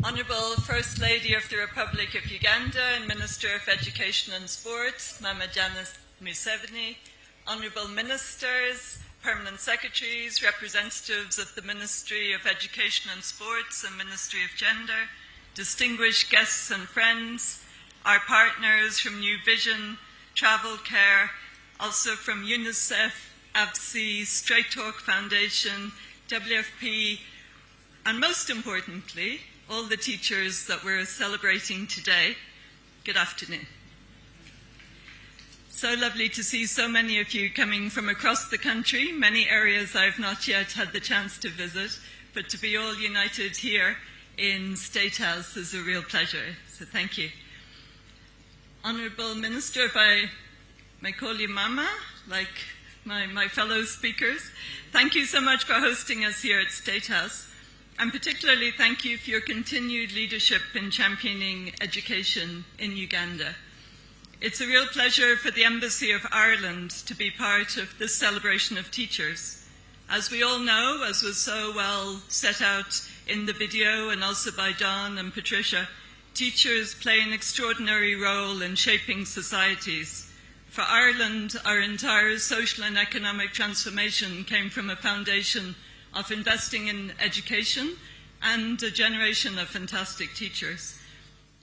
Honourable First Lady of the Republic of Uganda and Minister of Education and Sport, Mama Janice Museveni, Honourable Ministers, Permanent Secretaries, representatives of the Ministry of Education and Sports and Ministry of Gender, distinguished guests and friends, our partners from New Vision, Travel Care, also from UNICEF, AVC, Straight Talk Foundation, WFP, and most importantly, all the teachers that we're celebrating today. Good afternoon. So lovely to see so many of you coming from across the country, many areas I've not yet had the chance to visit, but to be all united here in State House is a real pleasure, so thank you. Honourable Minister, if I may call you Mama, like my fellow speakers, thank you so much for hosting us here at State House. And particularly thank you for your continued leadership in championing education in Uganda. It's a real pleasure for the Embassy of Ireland to be part of this celebration of teachers. As we all know, as was so well set out in the video and also by Don and Patricia, teachers play an extraordinary role in shaping societies. For Ireland, our entire social and economic transformation came from a foundation of investing in education and a generation of fantastic teachers.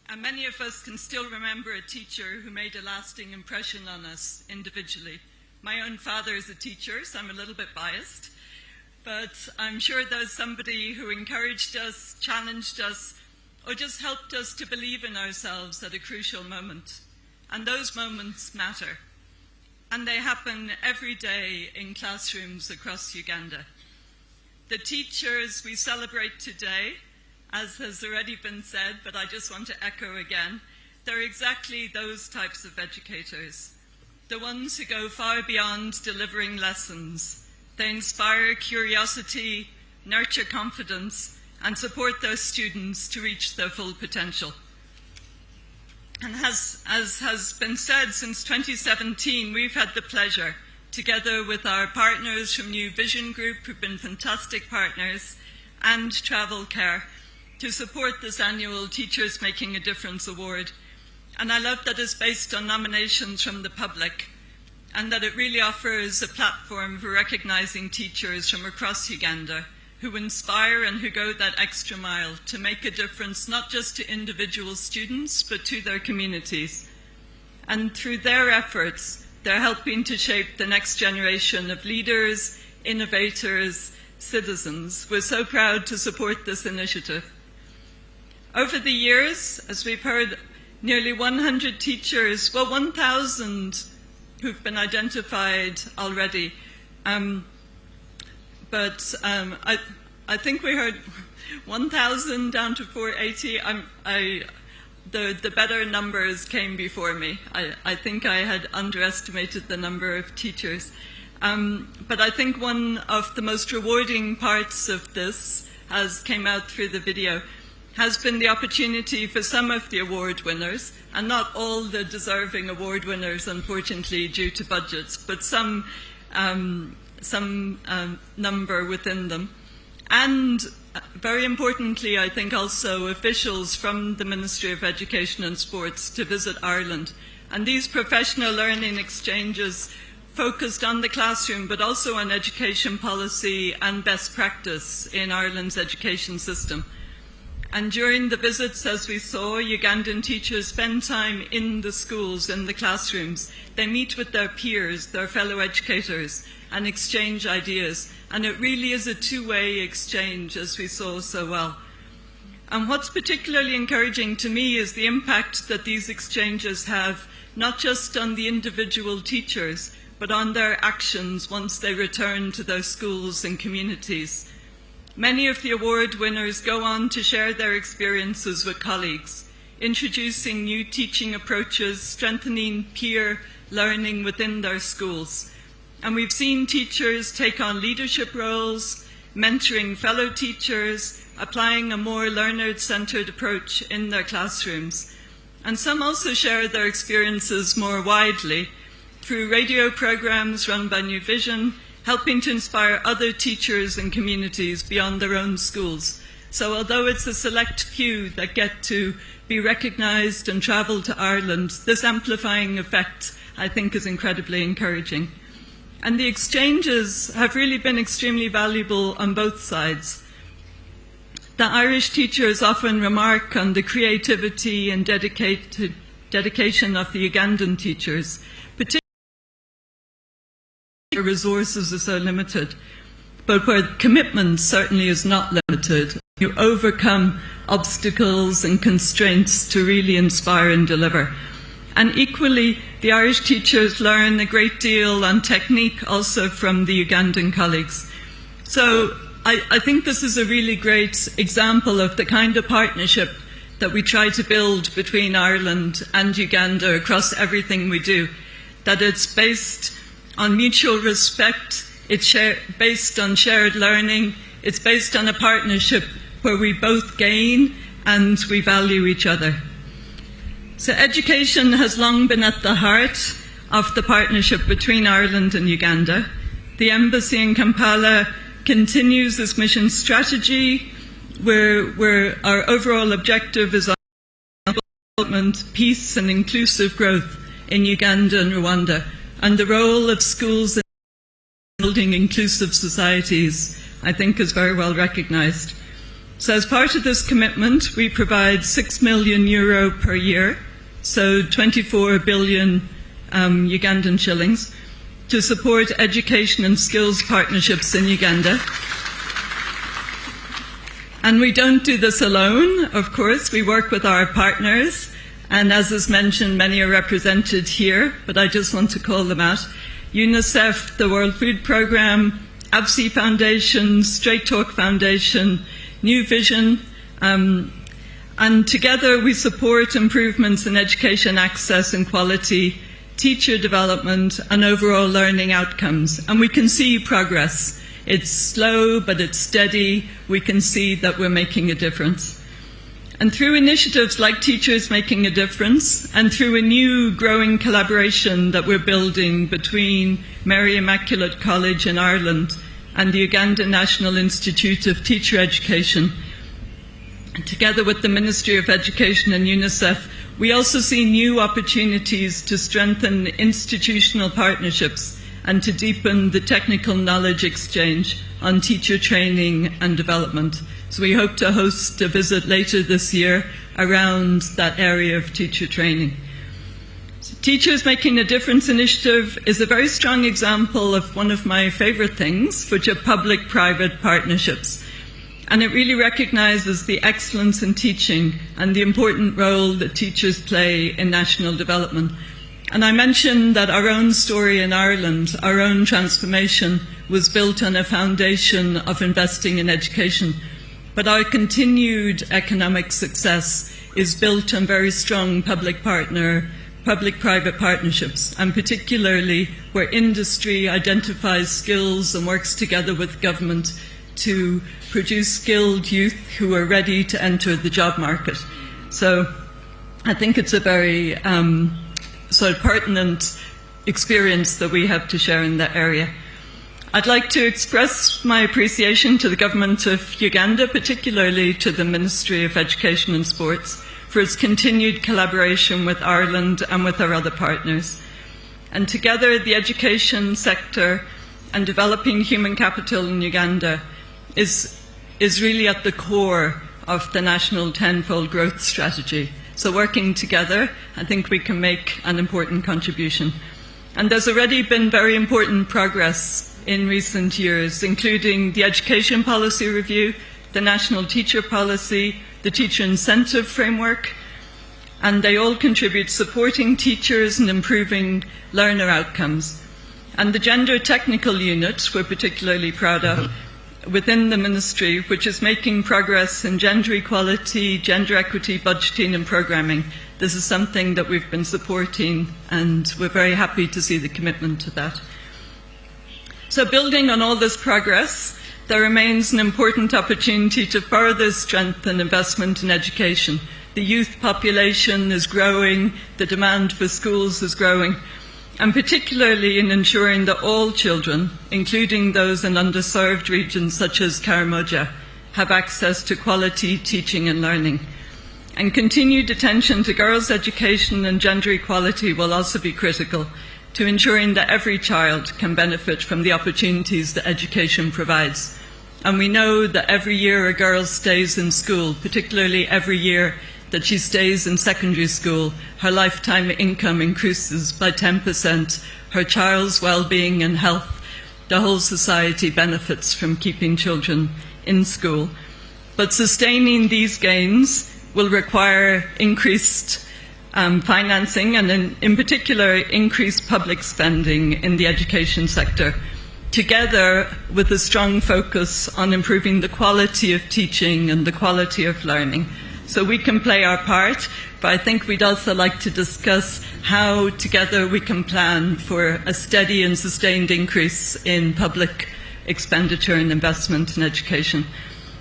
And many of us can still remember a teacher who made a lasting impression on us individually. My own father is a teacher, so I'm a little bit biased, but I'm sure there's somebody who encouraged us, challenged us, or just helped us to believe in ourselves at a crucial moment. And those moments matter. And they happen every day in classrooms across Uganda. The teachers we celebrate today, as has already been said, but I just want to echo again, they're exactly those types of educators, the ones who go far beyond delivering lessons. They inspire curiosity, nurture confidence, and support their students to reach their full potential. And as has been said, since 2017, we've had the pleasure, together with our partners from New Vision Group, who've been fantastic partners, and Travel Care, to support this annual Teachers Making a Difference Award. And I love that it's based on nominations from the public, and that it really offers a platform for recognising teachers from across Uganda who inspire and who go that extra mile to make a difference, not just to individual students, but to their communities. And through their efforts, they're helping to shape the next generation of leaders, innovators, citizens. We're so proud to support this initiative. Over the years, as we've heard, nearly 100 teachers, well, 1,000 who've been identified already. I think we heard 1,000 down to 480. The better numbers came before me. I think I had underestimated the number of teachers. But I think one of the most rewarding parts of this, as came out through the video, has been the opportunity for some of the award winners, and not all the deserving award winners, unfortunately, due to budgets, but some number within them. And very importantly, I think also officials from the Ministry of Education and Sports to visit Ireland. And these professional learning exchanges focused on the classroom, but also on education policy and best practice in Ireland's education system. And during the visits, as we saw, Ugandan teachers spend time in the schools, in the classrooms. They meet with their peers, their fellow educators, and exchange ideas. And it really is a two-way exchange, as we saw so well. And what's particularly encouraging to me is the impact that these exchanges have, not just on the individual teachers, but on their actions once they return to their schools and communities. Many of the award winners go on to share their experiences with colleagues, introducing new teaching approaches, strengthening peer learning within their schools. And we've seen teachers take on leadership roles, mentoring fellow teachers, applying a more learner-centered approach in their classrooms. And some also share their experiences more widely through radio programs run by New Vision, helping to inspire other teachers and communities beyond their own schools. So although it's a select few that get to be recognised and travel to Ireland, this amplifying effect, I think, is incredibly encouraging. And the exchanges have really been extremely valuable on both sides. The Irish teachers often remark on the creativity and dedication of the Ugandan teachers, particularly where resources are so limited, but where commitment certainly is not limited. You overcome obstacles and constraints to really inspire and deliver. And equally, the Irish teachers learn a great deal on technique also from the Ugandan colleagues. So I think this is a really great example of the kind of partnership that we try to build between Ireland and Uganda across everything we do. That it's based on mutual respect, it's based on shared learning, it's based on a partnership where we both gain and we value each other. So education has long been at the heart of the partnership between Ireland and Uganda. The Embassy in Kampala continues its mission strategy, where our overall objective is on development, peace and inclusive growth in Uganda and Rwanda, and the role of schools in building inclusive societies, I think, is very well recognised. So as part of this commitment, we provide €6 million per year, so 24 billion Ugandan shillings, to support education and skills partnerships in Uganda. And we don't do this alone, of course. We work with our partners, and as is mentioned, many are represented here, but I just want to call them out. UNICEF, the World Food Programme, ABSI Foundation, Straight Talk Foundation, New Vision, and together we support improvements in education access and quality, teacher development and overall learning outcomes. And we can see progress. It's slow, but it's steady. We can see that we're making a difference. And through initiatives like Teachers Making a Difference, and through a new growing collaboration that we're building between Mary Immaculate College in Ireland and the Uganda National Institute of Teacher Education, together with the Ministry of Education and UNICEF, we also see new opportunities to strengthen institutional partnerships and to deepen the technical knowledge exchange on teacher training and development. So we hope to host a visit later this year around that area of teacher training. Teachers Making a Difference initiative is a very strong example of one of my favourite things, which are public-private partnerships. And it really recognises the excellence in teaching and the important role that teachers play in national development. And I mentioned that our own story in Ireland, our own transformation, was built on a foundation of investing in education. But our continued economic success is built on very strong public-private partnerships, and particularly where industry identifies skills and works together with government to produce skilled youth who are ready to enter the job market. So I think it's a very sort of pertinent experience that we have to share in that area. I'd like to express my appreciation to the government of Uganda, particularly to the Ministry of Education and Sports, for its continued collaboration with Ireland and with our other partners. And together, the education sector and developing human capital in Uganda is really at the core of the National Tenfold Growth Strategy. So working together, I think we can make an important contribution. And there's already been very important progress in recent years, including the Education Policy Review, the National Teacher Policy, the Teacher Incentive Framework, and they all contribute supporting teachers and improving learner outcomes. And the Gender Technical Unit, we're particularly proud of, within the ministry, which is making progress in gender equality, gender equity, budgeting and programming. This is something that we've been supporting, and we're very happy to see the commitment to that. So building on all this progress, there remains an important opportunity to further strengthen investment in education. The youth population is growing, the demand for schools is growing, and particularly in ensuring that all children, including those in underserved regions such as Karamoja, have access to quality teaching and learning. And continued attention to girls' education and gender equality will also be critical to ensuring that every child can benefit from the opportunities that education provides. And we know that every year a girl stays in school, particularly every year that she stays in secondary school, her lifetime income increases by 10%, her child's well-being and health, the whole society benefits from keeping children in school. But sustaining these gains will require increased financing and in particular increased public spending in the education sector, together with a strong focus on improving the quality of teaching and the quality of learning. So we can play our part, but I think we'd also like to discuss how together we can plan for a steady and sustained increase in public expenditure and investment in education.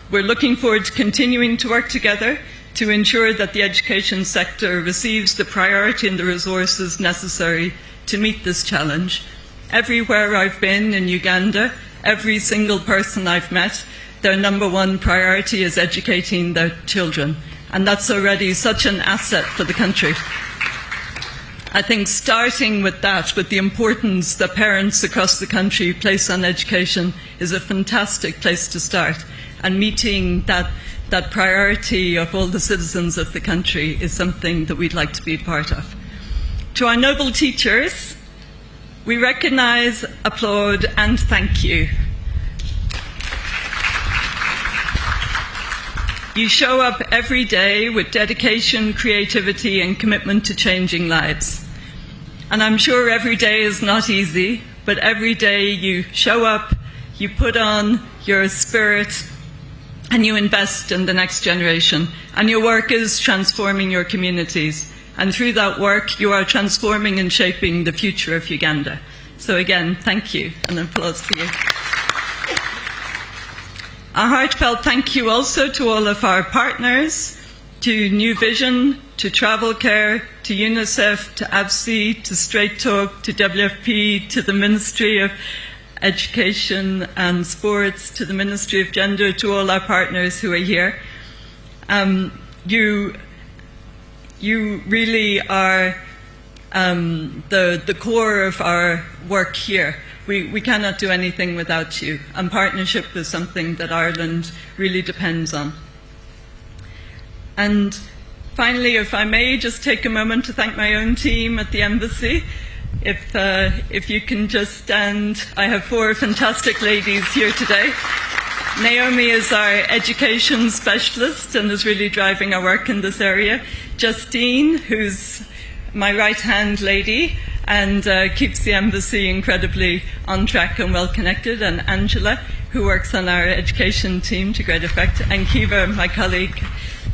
We're looking forward to continuing to work together to ensure that the education sector receives the priority and the resources necessary to meet this challenge. Everywhere I've been in Uganda, every single person I've met, their number one priority is educating their children. And that's already such an asset for the country. I think starting with that, with the importance that parents across the country place on education, is a fantastic place to start. And meeting that priority of all the citizens of the country is something that we'd like to be part of. To our noble teachers, we recognise, applaud and thank you. You show up every day with dedication, creativity and commitment to changing lives. And I'm sure every day is not easy, but every day you show up, you put on your spirit, and you invest in the next generation. And your work is transforming your communities. And through that work, you are transforming and shaping the future of Uganda. So again, thank you, and applause for you. A heartfelt thank you also to all of our partners, to New Vision, to Travel Care, to UNICEF, to ABSI, to Straight Talk, to WFP, to the Ministry of Education and Sports, to the Ministry of Gender, to all our partners who are here. You really are the core of our work here. We cannot do anything without you, and partnership is something that Ireland really depends on. And finally, if I may, just take a moment to thank my own team at the Embassy. If you can just stand, I have 4 fantastic ladies here today. Naomi is our education specialist and is really driving our work in this area. Justine, who's my right-hand lady, and keeps the Embassy incredibly on track and well connected, and Angela, who works on our education team to great effect, and Kiva, my colleague.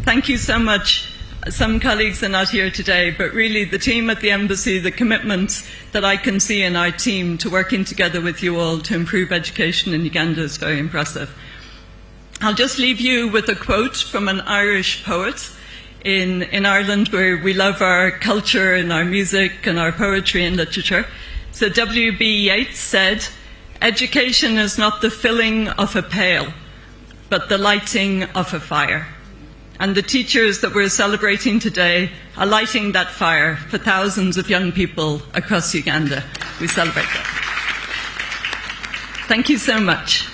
Thank you so much. Some colleagues are not here today, but really the team at the Embassy, the commitment that I can see in our team to working together with you all to improve education in Uganda is very impressive. I'll just leave you with a quote from an Irish poet. In Ireland, where we love our culture and our music and our poetry and literature. So W.B. Yeats said, "Education is not the filling of a pail, but the lighting of a fire." And the teachers that we're celebrating today are lighting that fire for thousands of young people across Uganda. We celebrate that. Thank you so much.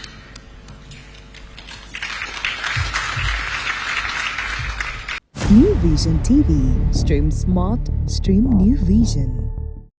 New Vision TV. Stream smart, stream New Vision.